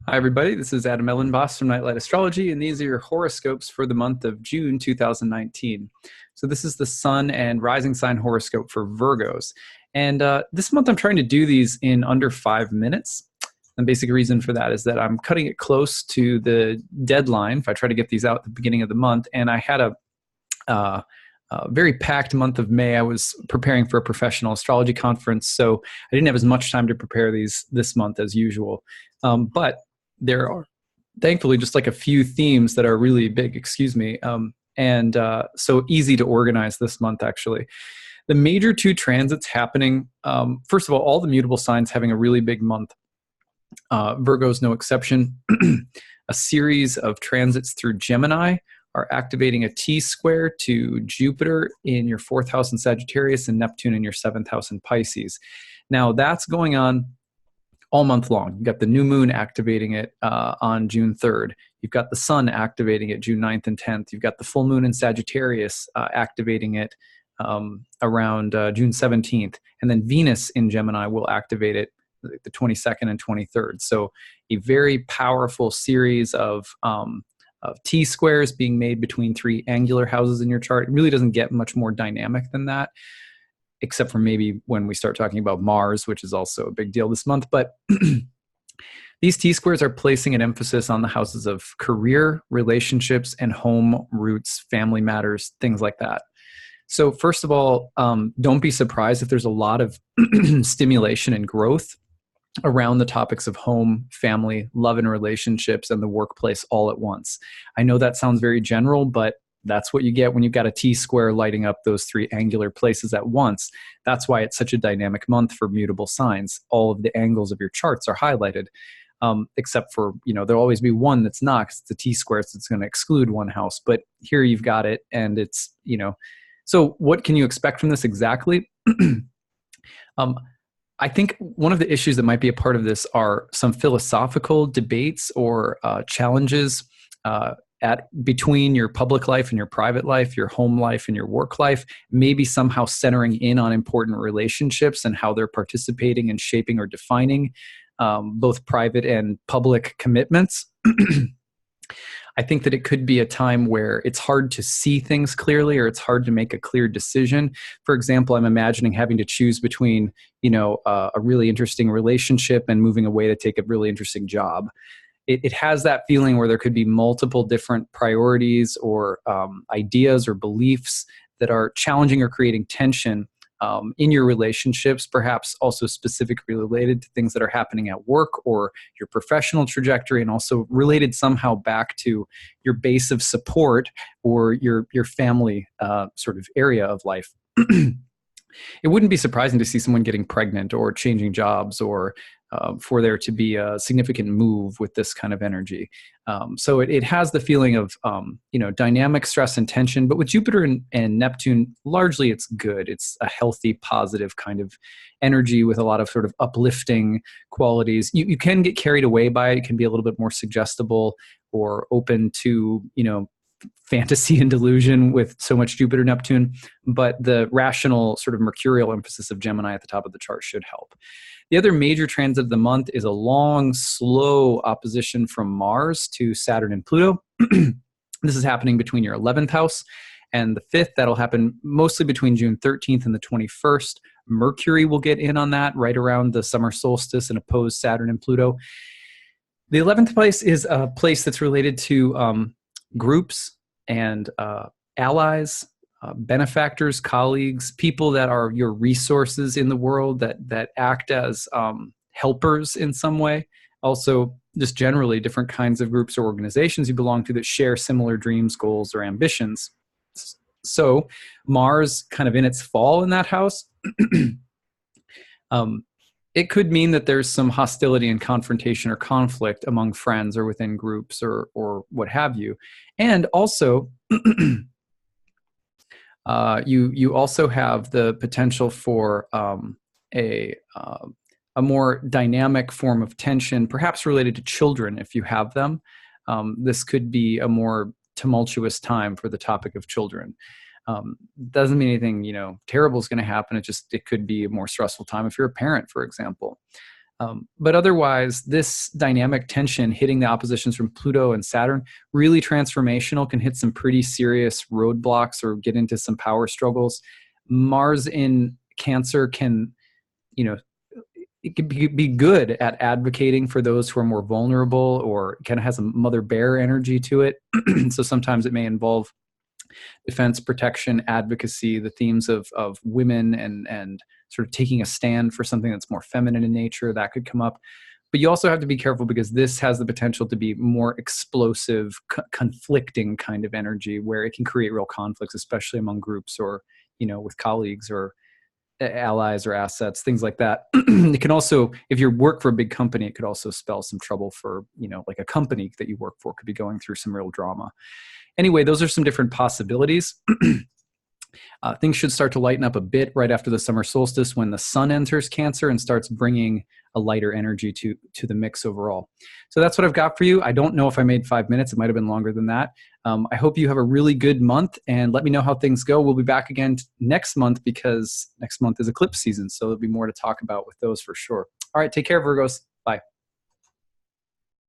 Hi, everybody. This is Adam Elenbaas from Nightlight Astrology, and these are your horoscopes for the month of June 2019. So, this is the Sun and Rising sign horoscope for Virgos. And this month, I'm trying to do these in under 5 minutes. The basic reason for that is that I'm cutting it close to the deadline if I try to get these out at the beginning of the month. And I had a very packed month of May. I was preparing for a professional astrology conference, so I didn't have as much time to prepare these this month as usual. But there are thankfully just like a few themes that are really big, and so easy to organize this month, actually. The major two transits happening, first of all the mutable signs having a really big month. Virgo's no exception. A series of transits through Gemini are activating a T-square to Jupiter in your 4th house in Sagittarius and Neptune in your 7th house in Pisces. Now, that's going on all month long. You've got the new moon activating it on June 3rd. You've got the sun activating it June 9th and 10th. You've got the full moon in Sagittarius activating it around June 17th. And then Venus in Gemini will activate it the 22nd and 23rd. So a very powerful series of T-squares being made between three angular houses in your chart. It really doesn't get much more dynamic than that, except for maybe when we start talking about Mars, which is also a big deal this month. But these T-squares are placing an emphasis on the houses of career, relationships, and home, roots, family matters, things like that. So first of all, don't be surprised if there's a lot of stimulation and growth around the topics of home, family, love and relationships, and the workplace all at once. I know that sounds very general, but that's what you get when you've got a T-square lighting up those three angular places at once. That's why it's such a dynamic month for mutable signs. All of the angles of your charts are highlighted, except for, there'll always be one that's not, because it's a T-square, so it's going to exclude one house. But here you've got it, and it's, So what can you expect from this exactly? I think one of the issues that might be a part of this are some philosophical debates or challenges between your public life and your private life, your home life and your work life, maybe somehow centering in on important relationships and how they're participating and shaping or defining both private and public commitments. I think that it could be a time where it's hard to see things clearly, or it's hard to make a clear decision. For example, I'm imagining having to choose between, a really interesting relationship and moving away to take a really interesting job. It has that feeling where there could be multiple different priorities or ideas or beliefs that are challenging or creating tension in your relationships, perhaps also specifically related to things that are happening at work or your professional trajectory, and also related somehow back to your base of support or your family sort of area of life. It wouldn't be surprising to see someone getting pregnant or changing jobs, or for there to be a significant move with this kind of energy. So it has the feeling of, dynamic stress and tension, but with Jupiter and Neptune, largely it's good. It's a healthy, positive kind of energy with a lot of sort of uplifting qualities. You can get carried away by it. It can be a little bit more suggestible or open to, fantasy and delusion with so much Jupiter Neptune, but the rational sort of mercurial emphasis of Gemini at the top of the chart should help. The other major transit of the month is a long, slow opposition from Mars to Saturn and Pluto. This is happening between your 11th house and the 5th. That'll happen mostly between June 13th and the 21st. Mercury will get in on that right around the summer solstice and oppose Saturn and Pluto. The 11th place is a place that's related to groups and allies, benefactors, colleagues, people that are your resources in the world, that act as helpers in some way. Also, just generally different kinds of groups or organizations you belong to that share similar dreams, goals, or ambitions. So Mars kind of in its fall in that house, it could mean that there's some hostility and confrontation or conflict among friends or within groups or what have you. And also, you also have the potential for a more dynamic form of tension, perhaps related to children if you have them. This could be a more tumultuous time for the topic of children. Doesn't mean anything, terrible is going to happen. It could be a more stressful time if you're a parent, for example. But otherwise, this dynamic tension hitting the oppositions from Pluto and Saturn, really transformational, can hit some pretty serious roadblocks or get into some power struggles. Mars in Cancer can, it could be good at advocating for those who are more vulnerable, or kind of has a mother bear energy to it. So sometimes it may involve defense, protection, advocacy, the themes of women and sort of taking a stand for something that's more feminine in nature. That could come up. But you also have to be careful, because this has the potential to be more explosive, conflicting kind of energy, where it can create real conflicts, especially among groups, or with colleagues or allies or assets, things like that. It can also, if you work for a big company, it could also spell some trouble for, like a company that you work for could be going through some real drama. Anyway, those are some different possibilities. Things should start to lighten up a bit right after the summer solstice, when the sun enters Cancer and starts bringing a lighter energy to the mix overall. So that's what I've got for you. I don't know if I made 5 minutes. It might have been longer than that. I hope you have a really good month, and let me know how things go. We'll be back again next month, because next month is eclipse season. So there'll be more to talk about with those for sure. All right, take care, Virgos. Bye.